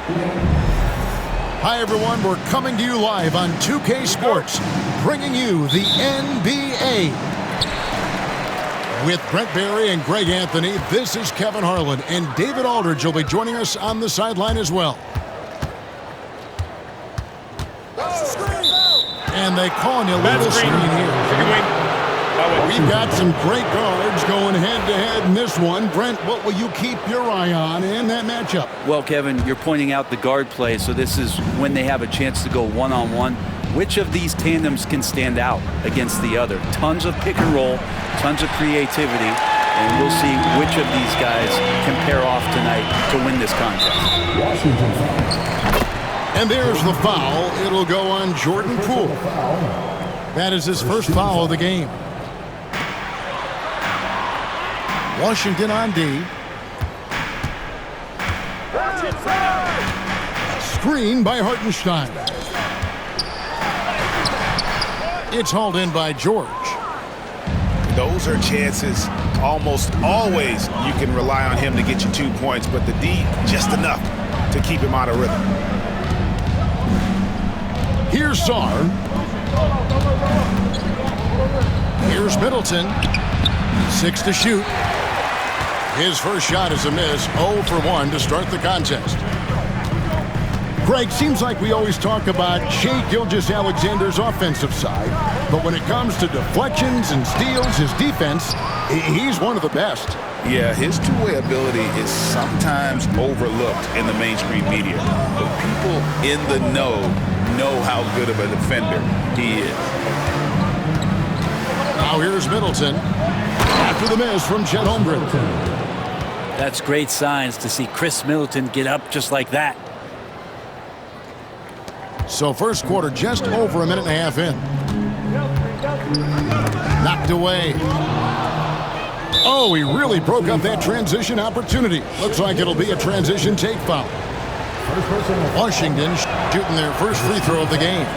Hi, everyone. We're coming to you live on 2K Sports, bringing you the NBA. With Brent Barry and Greg Anthony, this is Kevin Harlan, and David Aldridge will be joining us on the sideline as well. And they call an illegal screen here. We've got some great guards going head-to-head in this one. Brent, what will you keep your eye on in that matchup? Well, Kevin, you're pointing out the guard play, so this is when they have a chance to go one-on-one. Which of these tandems can stand out against the other? Tons of pick and roll, tons of creativity, and we'll see which of these guys can pair off tonight to win this contest. And there's the foul. It'll go on Jordan Poole. That is his first foul of the game. Washington on D. Screen by Hartenstein. It's hauled in by George. Those are chances almost always you can rely on him to get you 2 points, but the D just enough to keep him out of rhythm. Here's Sarr. Here's Middleton. 6 to shoot. His first shot is a miss. 0 for 1 to start the contest. Greg, seems like we always talk about Shai Gilgeous-Alexander's offensive side, but when it comes to deflections and steals, his defense, he's one of the best. Yeah, his two-way ability is sometimes overlooked in the mainstream media, but people in the know how good of a defender he is. Now here's Middleton after the miss from Chet Holmgren. That's great signs to see Chris Middleton get up just like that. So first quarter just over a minute and a half in. Knocked away. Oh, he really broke up that transition opportunity. Looks like it'll be a transition take foul. Washington shooting their first free throw of the game.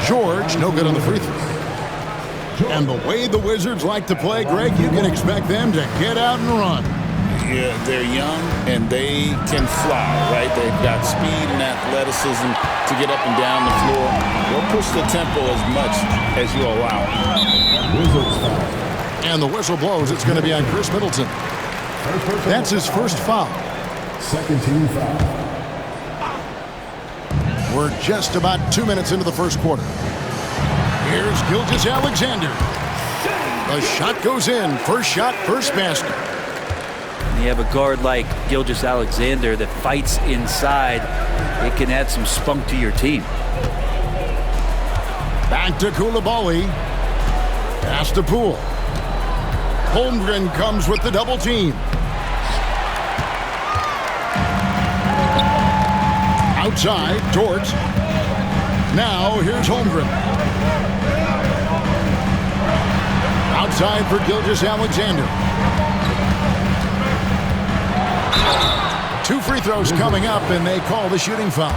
George, no good on the free throw. And the way the Wizards like to play, Greg, you can expect them to get out and run. Yeah, they're young and they can fly, right? They've got speed and athleticism to get up and down the floor. They'll push the tempo as much as you allow. And the whistle blows. It's going to be on Chris Middleton. That's his first foul. Second team foul. We're just about 2 minutes into the first quarter. Here's Gilgeous-Alexander. The shot goes in. First shot, first basket. You have a guard like Gilgeous-Alexander that fights inside. It can add some spunk to your team. Back to Coulibaly. Pass to Poole. Holmgren comes with the double team. Outside, Dort. Now here's Holmgren. Outside for Gilgeous-Alexander. 2 free throws coming up, and they call the shooting foul.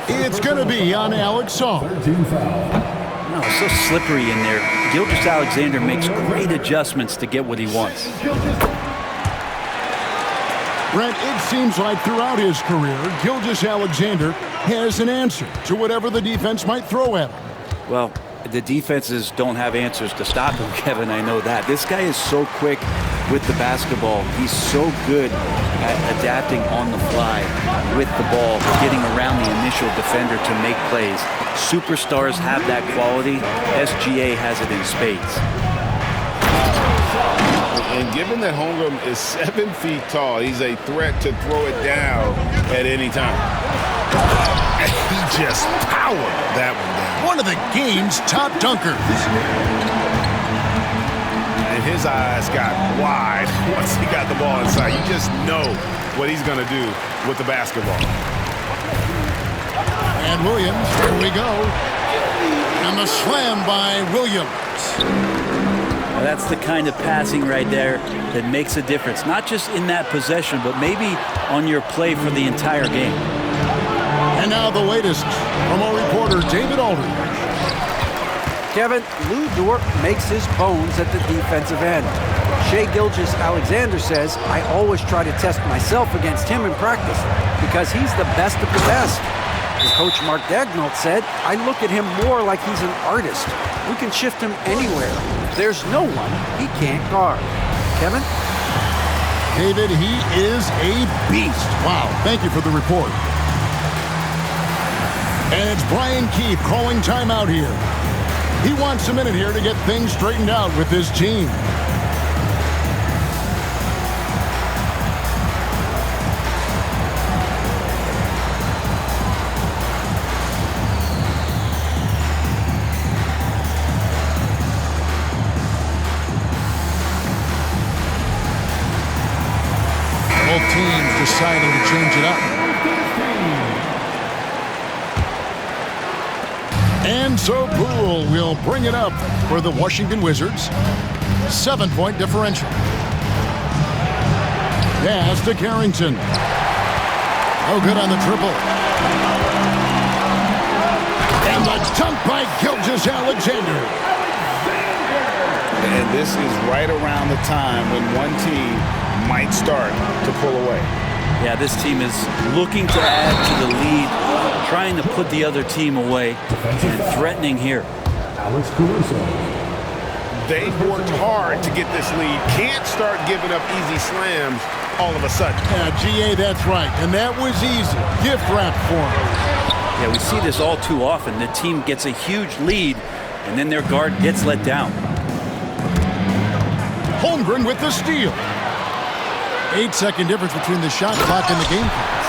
It's going to be on Alex Saul. No, it's so slippery in there. Gilgeous-Alexander makes great adjustments to get what he wants. Brent, it seems like throughout his career, Gilgeous-Alexander has an answer to whatever the defense might throw at him. Well, the defenses don't have answers to stop him, Kevin. I know that. This guy is so quick with the basketball. He's so good at adapting on the fly with the ball, getting around the initial defender to make plays. Superstars have that quality. SGA has it in spades. And given that Holmgren is 7 feet tall, he's a threat to throw it down at any time. He just powered that one down. One of the game's top dunkers. And his eyes got wide once he got the ball inside. You just know what he's going to do with the basketball. And Williams, here we go. And the slam by Williams. Now that's the kind of passing right there that makes a difference, not just in that possession, but maybe on your play for the entire game. And now the latest from our reporter, David Aldridge. Kevin, Lou Dort makes his bones at the defensive end. Shai Gilgeous-Alexander says, I always try to test myself against him in practice because he's the best of the best. As Coach Mark Dagnall said, I look at him more like he's an artist. We can shift him anywhere. There's no one he can't guard. Kevin? David, he is a beast. Wow, thank you for the report. And it's Brian Keefe calling timeout here. He wants a minute here to get things straightened out with his team. Both teams deciding to change it up. And so Poole will bring it up for the Washington Wizards. 7-point differential. Pass to Carrington. No good on the triple. And the dunk by Gilgeous-Alexander. And this is right around the time when one team might start to pull away. Yeah, this team is looking to add to the lead, trying to put the other team away, and threatening here. Alex Caruso. They worked hard to get this lead. Can't start giving up easy slams all of a sudden. Yeah, GA, that's right. And that was easy. Gift wrap for him. Yeah, we see this all too often. The team gets a huge lead, and then their guard gets let down. Holmgren with the steal. 8-second difference between the shot clock and the game clock.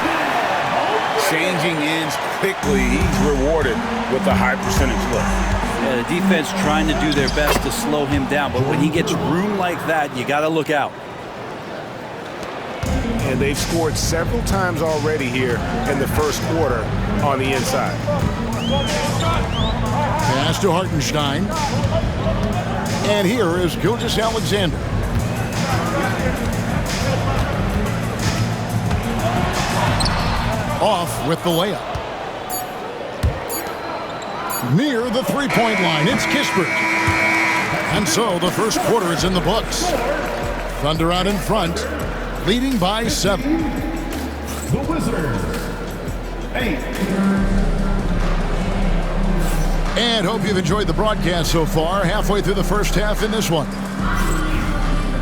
Changing ends quickly. He's rewarded with a high percentage look. Yeah, the defense trying to do their best to slow him down, but when he gets room like that, you got to look out. And they've scored several times already here in the first quarter on the inside. Pass to Hartenstein. And here is Gilgeous-Alexander. Off with the layup. Near the three-point line, it's Kispert. And so the first quarter is in the books. Thunder out in front, leading by 7. The Wizards. 8. And hope you've enjoyed the broadcast so far. Halfway through the first half in this one.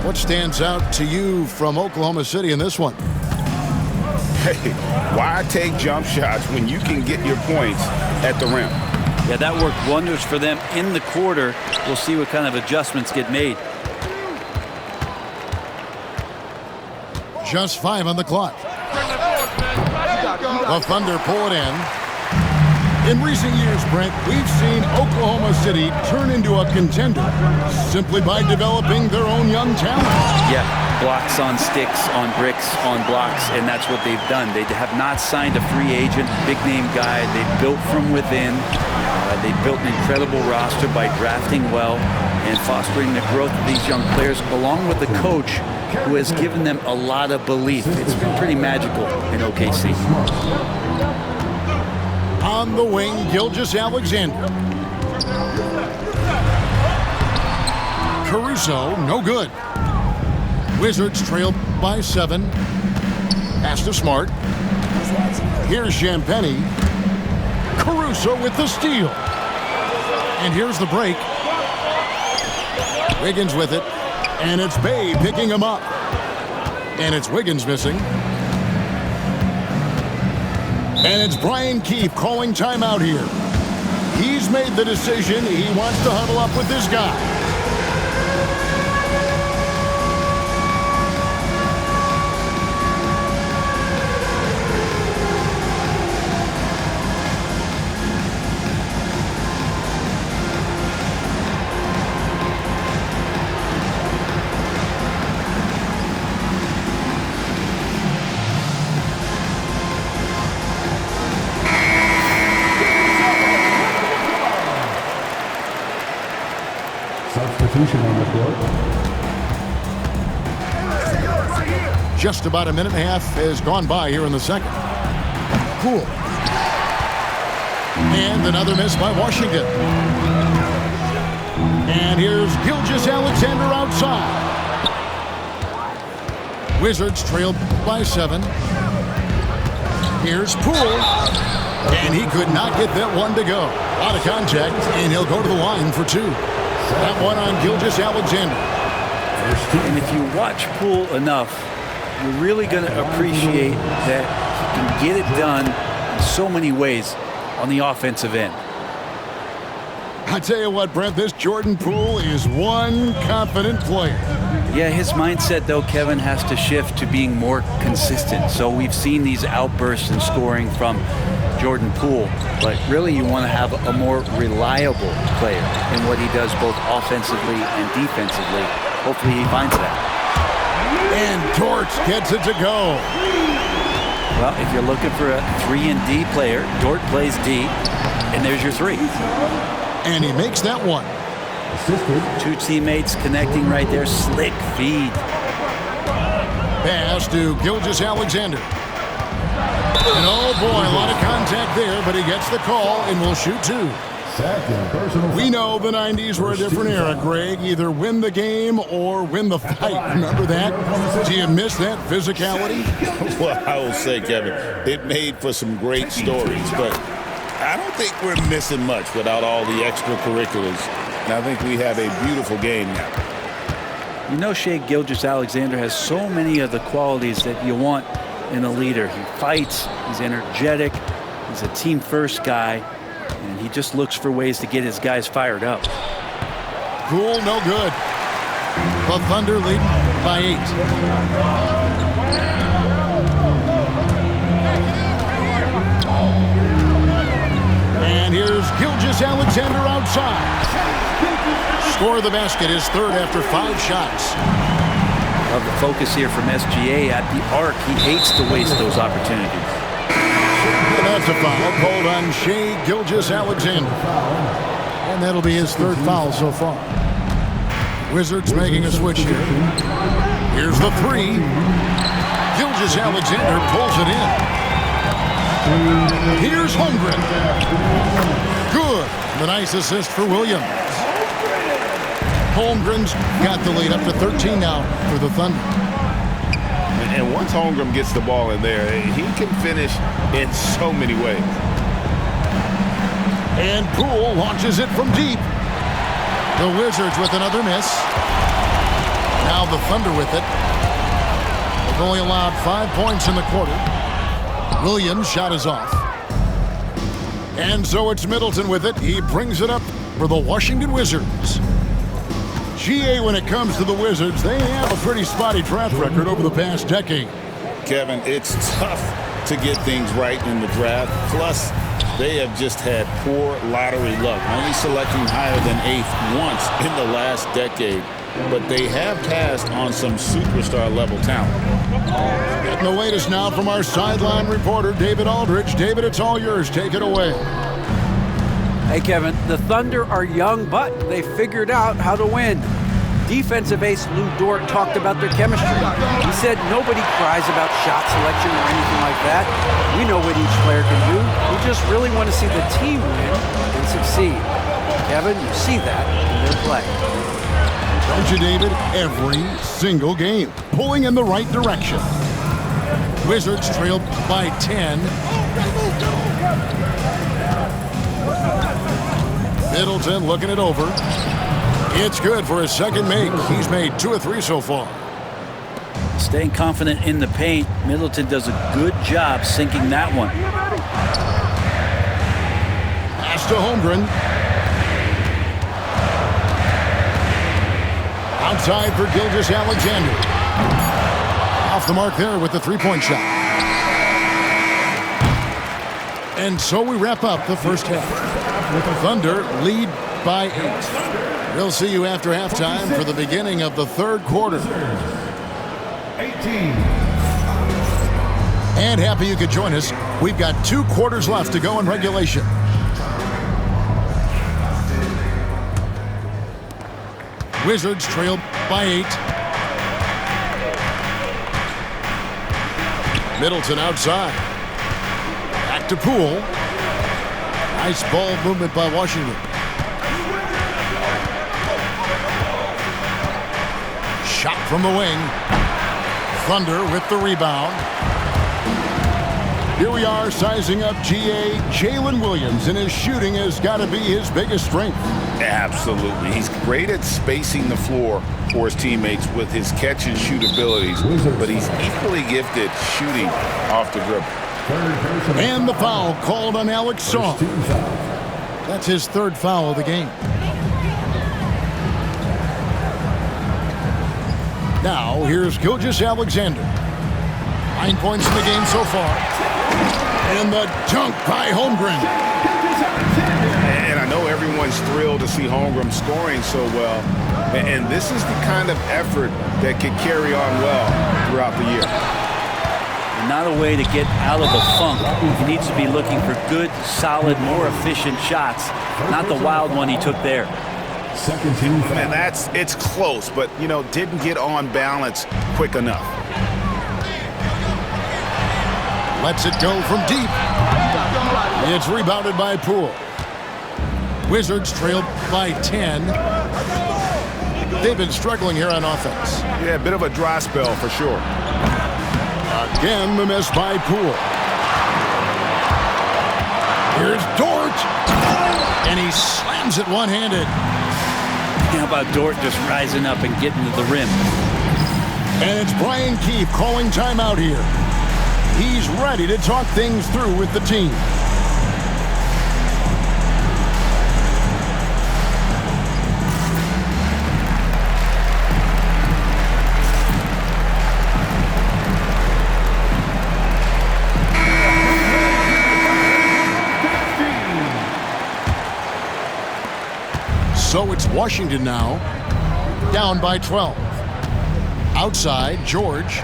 What stands out to you from Oklahoma City in this one? Hey, why take jump shots when you can get your points at the rim? Yeah, that worked wonders for them in the quarter. We'll see what kind of adjustments get made. Just 5 on the clock. The Thunder pull it in. In recent years, Brent, we've seen Oklahoma City turn into a contender simply by developing their own young talent. Yeah, blocks on sticks, on bricks, on blocks, and that's what they've done. They have not signed a free agent, big-name guy. They built from within. They built an incredible roster by drafting well and fostering the growth of these young players, along with the coach who has given them a lot of belief. It's been pretty magical in OKC. On the wing, Gilgeous-Alexander. Caruso, no good. Wizards trail by 7. Pass to Smart. Here's Champagnie. Caruso with the steal. And here's the break. Wiggins with it. And it's Bay picking him up. And it's Wiggins missing. And it's Brian Keefe calling timeout here. He's made the decision. He wants to huddle up with this guy. Substitution on the court. Just about a minute and a half has gone by here in the second. Poole. And another miss by Washington. And here's Gilgeous Alexander outside. Wizards trail by 7. Here's Poole. And he could not get that one to go. Out of contact, and he'll go to the line for 2. That one on Gilgeous Alexander. And if you watch Poole enough, you're really going to appreciate that he can get it done in so many ways on the offensive end. I tell you what, Brent, this Jordan Poole is one confident player. Yeah, his mindset, though, Kevin, has to shift to being more consistent. So we've seen these outbursts in scoring from Jordan Poole, but really you want to have a more reliable player in what he does both offensively and defensively. Hopefully he finds that. And Dort gets it to go. Well, if you're looking for a 3-and-D player, Dort plays D, and there's your 3. And he makes that one. 2 teammates connecting right there. Slick feed. Pass to Gilgeous Alexander. And oh boy, a lot of contact there, but he gets the call and will shoot 2. We know the 90s were a different era, Greg. Either win the game or win the fight. Remember that? Do you miss that physicality? Well, I will say, Kevin, it made for some great stories, but I don't think we're missing much without all the extracurriculars. And I think we have a beautiful game now. You know, Shai Gilgeous-Alexander has so many of the qualities that you want in a leader. He fights, he's energetic, he's a team-first guy, and he just looks for ways to get his guys fired up. Poole, no good. The Thunder lead by 8. And here's Gilgeous Alexander outside. Score of the basket, his 3rd after 5 shots. Love the focus here from SGA at the arc. He hates to waste those opportunities. And that's a foul called on Shai Gilgeous-Alexander. And that'll be his 3rd foul so far. Wizards making a switch here. Here's the 3. Gilgeous-Alexander pulls it in. Here's Holmgren. Good. The nice assist for Williams. Holmgren's got the lead up to 13 now for the Thunder. And once Holmgren gets the ball in there, he can finish in so many ways. And Poole launches it from deep. The Wizards with another miss. Now the Thunder with it. They've only allowed 5 points in the quarter. Williams' shot is off. And so it's Middleton with it. He brings it up for the Washington Wizards. GA, when it comes to the Wizards, they have a pretty spotty track record over the past decade. Kevin, it's tough to get things right in the draft. Plus, they have just had poor lottery luck, only selecting higher than 8th once in the last decade. But they have passed on some superstar-level talent. Getting the latest now from our sideline reporter, David Aldridge. David, it's all yours. Take it away. Hey, Kevin, the Thunder are young, but they figured out how to win. Defensive ace Lou Dort talked about their chemistry. He said nobody cries about shot selection or anything like that. We know what each player can do. We just really want to see the team win and succeed. Kevin, you see that in their play. Don't you, David? Every single game, pulling in the right direction. Wizards trail by 10. Middleton looking it over. It's good for his 2nd make. He's made 2 of 3 so far. Staying confident in the paint, Middleton does a good job sinking that one. Pass to Holmgren. Outside for Gilgeous-Alexander. Off the mark there with the 3-point shot. And so we wrap up the first half. The Thunder lead by 8. We'll see you after halftime for the beginning of the 3rd quarter. 18. And happy you could join us. We've got 2 quarters left to go in regulation. Wizards trail by 8. Middleton outside. Back to Poole. Nice ball movement by Washington. Shot from the wing. Thunder with the rebound. Here we are sizing up GA Jalen Williams, and his shooting has got to be his biggest strength. Absolutely. He's great at spacing the floor for his teammates with his catch and shoot abilities, but he's equally gifted shooting off the dribble. And the foul called on Alex Song. That's his third foul of the game. Now, here's Gilgeous-Alexander. 9 points in the game so far. And the dunk by Holmgren. And I know everyone's thrilled to see Holmgren scoring so well. And this is the kind of effort that could carry on well throughout the year. Not a way to get out of the funk. He needs to be looking for good, solid, more efficient shots. Not the wild one he took there. Second team foul. And it's close, but, didn't get on balance quick enough. Lets it go from deep. It's rebounded by Poole. Wizards trailed by 10. They've been struggling here on offense. Yeah, a bit of a dry spell for sure. Again, the miss by Poole. Here's Dort. And he slams it one-handed. How about Dort just rising up and getting to the rim? And it's Brian Keefe calling timeout here. He's ready to talk things through with the team. So it's Washington now, down by 12. Outside, George.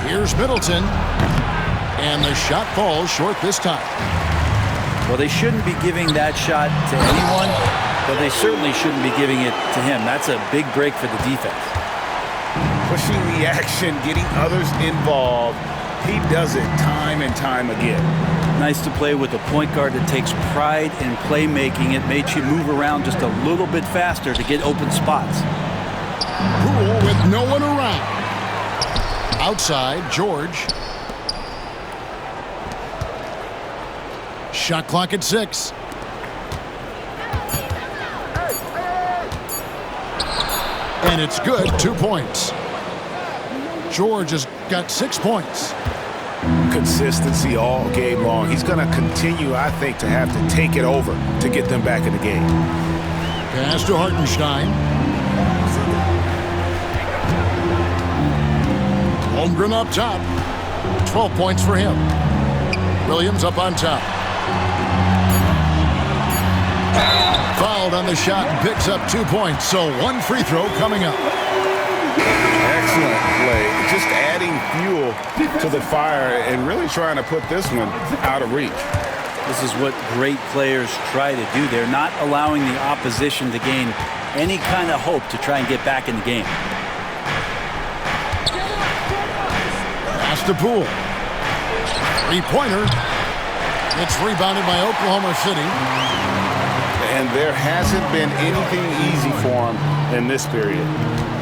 Here's Middleton. And the shot falls short this time. Well, they shouldn't be giving that shot to anyone, but they certainly shouldn't be giving it to him. That's a big break for the defense. Pushing the action, getting others involved. He does it time and time again. Nice to play with a point guard that takes pride in playmaking. It made you move around just a little bit faster to get open spots. Poole with no one around. Outside, George. Shot clock at 6. And it's good, 2 points. George has got 6 points. Consistency all game long. He's going to continue, I think, to have to take it over to get them back in the game. Pass to Hartenstein. Holmgren up top. 12 points for him. Williams up on top. Fouled on the shot and picks up 2 points. So 1 free throw coming up. Excellent play. Just adding fuel to the fire and really trying to put this one out of reach. This is what great players try to do. They're not allowing the opposition to gain any kind of hope to try and get back in the game. Pass to Poole. Three-pointer. It's rebounded by Oklahoma City. And there hasn't been anything easy for him in this period.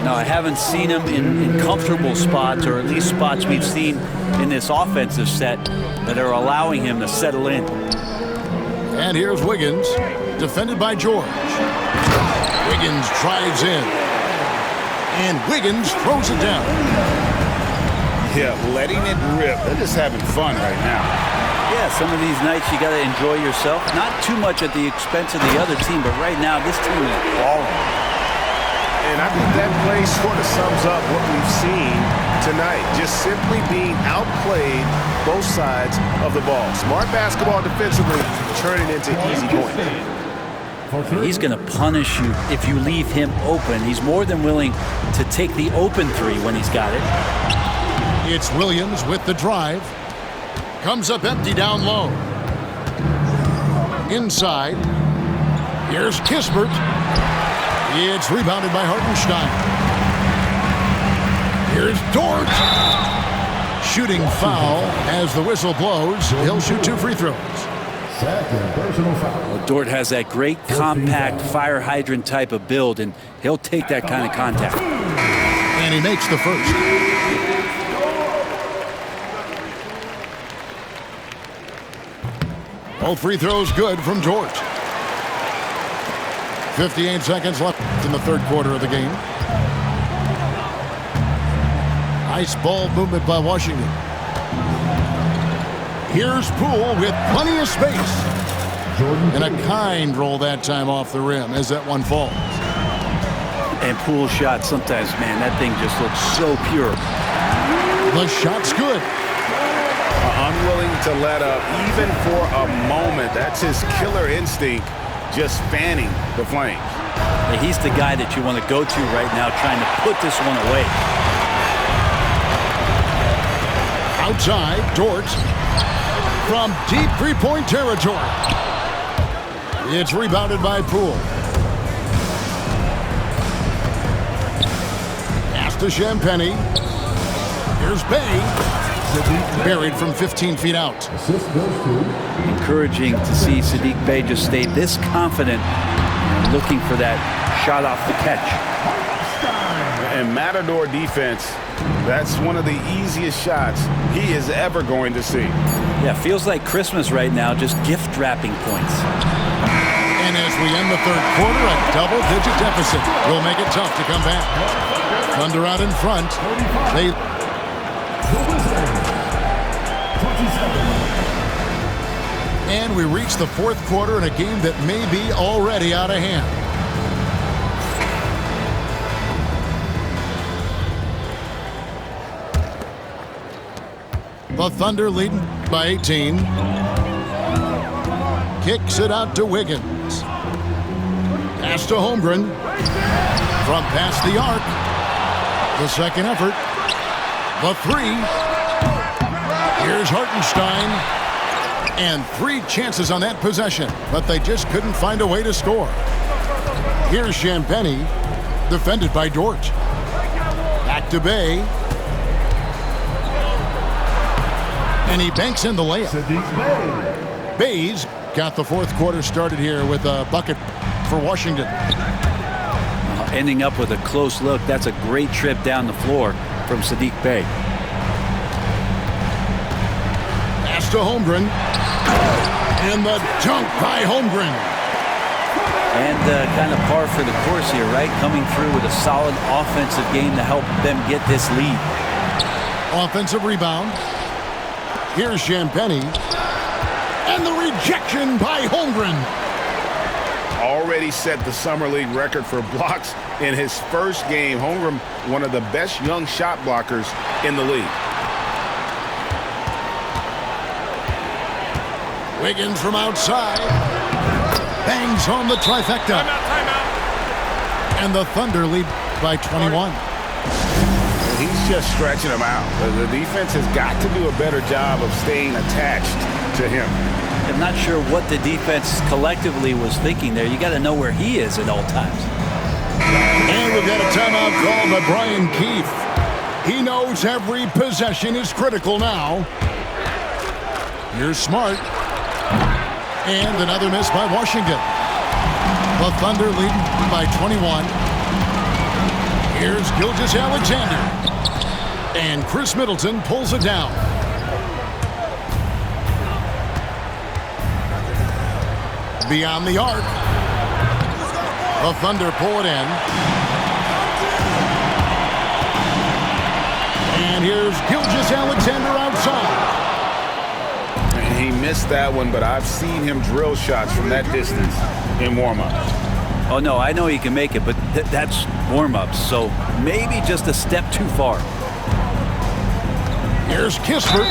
No, I haven't seen him in comfortable spots, or at least spots we've seen in this offensive set that are allowing him to settle in. And here's Wiggins, defended by George. Wiggins drives in. And Wiggins throws it down. Yeah, letting it rip. They're just having fun right now. Yeah, some of these nights you got to enjoy yourself. Not too much at the expense of the other team, but right now this team is balling. And I think that play sort of sums up what we've seen tonight. Just simply being outplayed both sides of the ball. Smart basketball defensively, turning into easy points. He's going to punish you if you leave him open. He's more than willing to take the open three when he's got it. It's Williams with the drive. Comes up empty down low. Inside. Here's Kispert. It's rebounded by Hartenstein. Here's Dort. Shooting foul as the whistle blows. He'll shoot 2 free throws. Second personal foul. Well, Dort has that great compact fire hydrant type of build, and he'll take that kind of contact. And he makes the first. Both free throws good from George. 58 seconds left in the third quarter of the game. Nice ball movement by Washington. Here's Poole with plenty of space. And a kind roll that time off the rim as that one falls. And Poole's shot, sometimes, man, that thing just looks so pure. The shot's good. Unwilling to let up even for a moment. That's his killer instinct, just fanning the flames. He's the guy that you want to go to right now, trying to put this one away. Outside, Dort from deep three-point territory. It's rebounded by Poole. Pass to Champagny. Here's Bay. Buried from 15 feet out. Encouraging to see Saddiq Bey just stay this confident, looking for that shot off the catch. And Matador defense, that's one of the easiest shots he is ever going to see. Yeah, feels like Christmas right now, just gift wrapping points. And as we end the third quarter, a double-digit deficit will make it tough to come back. Thunder out in front. They... And we reach the fourth quarter in a game that may be already out of hand. The Thunder leading by 18. Kicks it out to Wiggins. Pass to Holmgren. From past the arc. The second effort. The three. Here's Hartenstein. And three chances on that possession, but they just couldn't find a way to score. Here's Champagny, defended by Dort. Back to Bay. And he banks in the layup. Bay's got the fourth quarter started here with a bucket for Washington. Ending up with a close look. That's a great trip down the floor from Saddiq Bey. Pass to Holmgren. And the dunk by Holmgren. And kind of par for the course here, right? Coming through with a solid offensive game to help them get this lead. Offensive rebound. Here's Champagny. And the rejection by Holmgren. Already set the Summer League record for blocks in his first game. Holmgren, one of the best young shot blockers in the league. Wiggins from outside. Bangs home the trifecta. And the Thunder lead by 21. He's just stretching them out. The defense has got to do a better job of staying attached to him. I'm not sure what the defense collectively was thinking there. You got to know where he is at all times. And we've got a timeout called by Brian Keefe. He knows every possession is critical now. Here's Smart. And another miss by Washington. The Thunder leading by 21. Here's Gilgeous-Alexander. And Chris Middleton pulls it down. Beyond the arc. The Thunder pull it in. And here's Gilgeous-Alexander outside. He missed that one, but I've seen him drill shots from that distance in warm-up. Oh, no, I know he can make it, but that's warm-ups, so maybe just a step too far. Here's Kispert.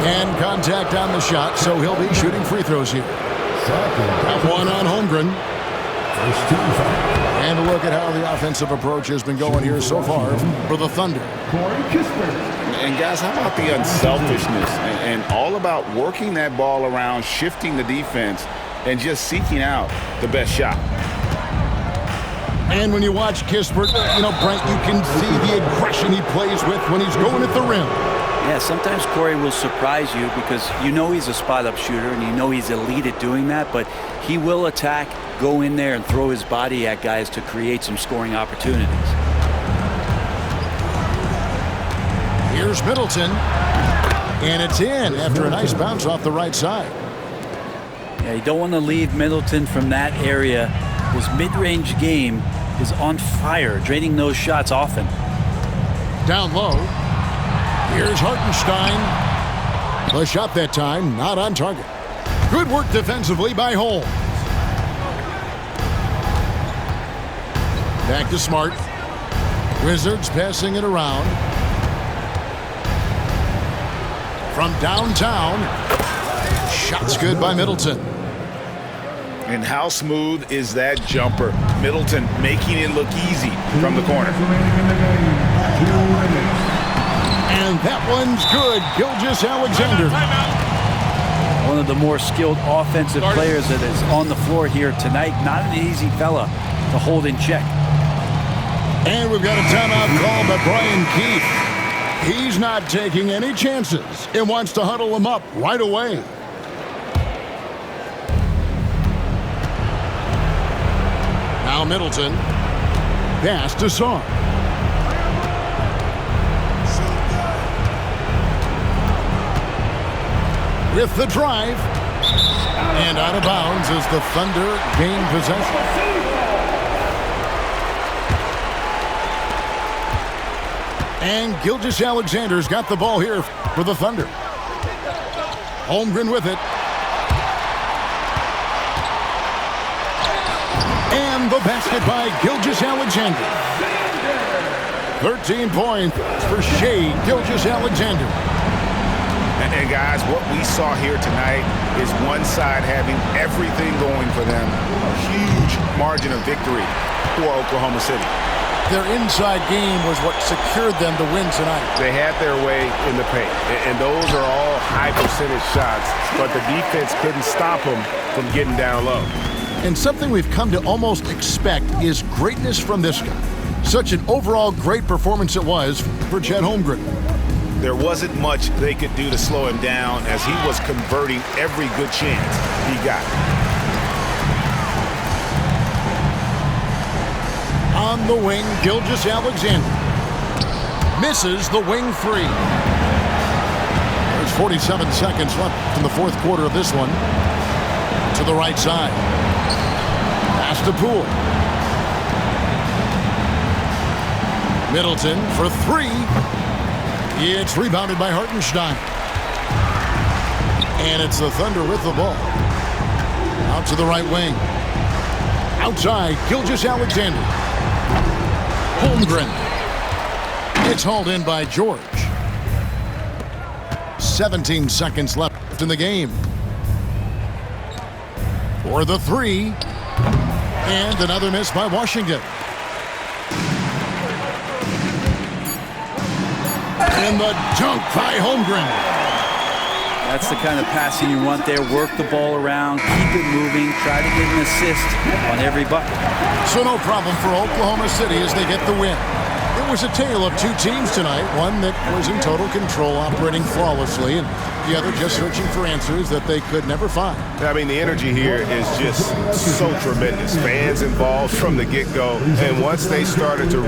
And contact on the shot, so he'll be shooting free throws here. That one on Holmgren. And a look at how the offensive approach has been going here so far for the Thunder. And guys, how about the unselfishness and all about working that ball around, shifting the defense, and just seeking out the best shot. And when you watch Kispert, Brent, you can see the aggression he plays with when he's going at the rim. Yeah, sometimes Corey will surprise you because you know he's a spot-up shooter and you know he's elite at doing that, but he will attack, go in there, and throw his body at guys to create some scoring opportunities. Here's Middleton, and it's in after a nice bounce off the right side. Yeah, you don't want to leave Middleton from that area. His mid-range game is on fire, draining those shots often. Down low. Here's Hartenstein. The shot that time, not on target. Good work defensively by Holmes. Back to Smart. Wizards passing it around. From downtown. Shot's good by Middleton. And how smooth is that jumper? Middleton making it look easy from the corner. And that one's good. Gilgeous-Alexander. One of the more skilled offensive players that is on the floor here tonight. Not an easy fella to hold in check. And we've got a timeout called by Brian Keefe. He's not taking any chances and wants to huddle him up right away. Now Middleton. Pass to Song. With the drive. And out of bounds as the Thunder gain possession. And Gilgeous-Alexander's got the ball here for the Thunder. Holmgren with it. And the basket by Gilgeous-Alexander. 13 points for Shai Gilgeous-Alexander. And guys, what we saw here tonight is one side having everything going for them. A huge margin of victory for Oklahoma City. Their inside game was what secured them to win tonight. They had their way in the paint, and those are all high percentage shots, but the defense couldn't stop them from getting down low. And something we've come to almost expect is greatness from this guy. Such an overall great performance it was for Chet Holmgren. There wasn't much they could do to slow him down as he was converting every good chance he got. On the wing, Gilgeous-Alexander misses the wing three. There's 47 seconds left in the fourth quarter of this one. To the right side. Pass to Poole. Middleton for three. It's rebounded by Hartenstein. And it's the Thunder with the ball. Out to the right wing. Outside, Gilgeous-Alexander. Holmgren. It's hauled in by George. 17 seconds left in the game. For the three. And another miss by Washington. And the dunk by Holmgren. That's the kind of passing you want there. Work the ball around, keep it moving, try to get an assist on every bucket. So no problem for Oklahoma City as they get the win. It was a tale of two teams tonight. One that was in total control, operating flawlessly, and the other just searching for answers that they could never find. I mean, the energy here is just so tremendous. Fans involved from the get-go, and once they started to